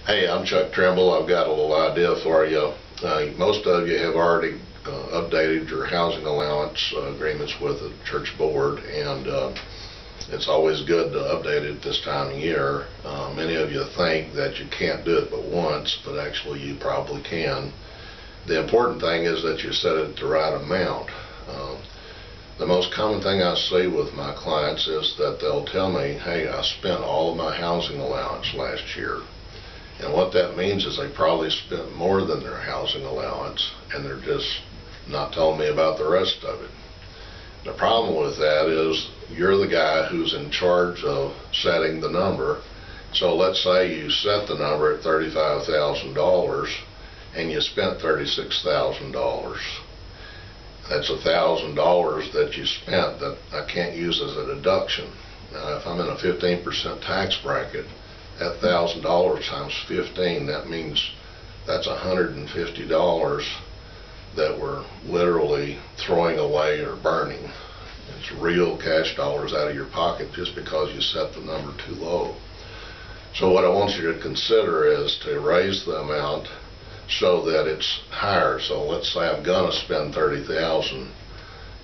Hey, I'm Chuck Trimble. I've got a little idea for you. Most of you have already updated your housing allowance agreements with the church board, and it's always good to update it this time of year. Many of you think that you can't do it but once, but actually you probably can. The important thing is that you set it at the right amount. The most common thing I see with my clients is that they'll tell me, hey, I spent all of my housing allowance last year. And what that means is they probably spent more than their housing allowance, and they're just not telling me about the rest of it. The problem with that is you're the guy who's in charge of setting the number. So let's say you set the number at $35,000 and you spent $36,000. That's $1,000 that you spent that I can't use as a deduction. Now, if I'm in a 15% tax bracket, that $1,000 times 15, that means that's $150 that we're literally throwing away or burning. It's real cash dollars out of your pocket just because you set the number too low. So what I want you to consider is to raise the amount so that it's higher. So let's say I'm going to spend $30,000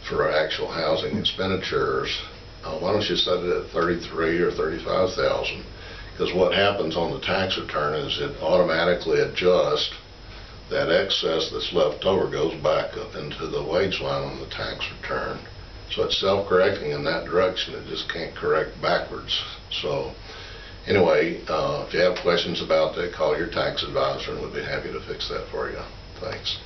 for actual housing expenditures. Why don't you set it at $33,000 or $35,000? Because what happens on the tax return is it automatically adjusts. That excess that's left over goes back up into the wage line on the tax return. So it's self-correcting in that direction. It just can't correct backwards. So anyway, if you have questions about that, call your tax advisor and we'll be happy to fix that for you. Thanks.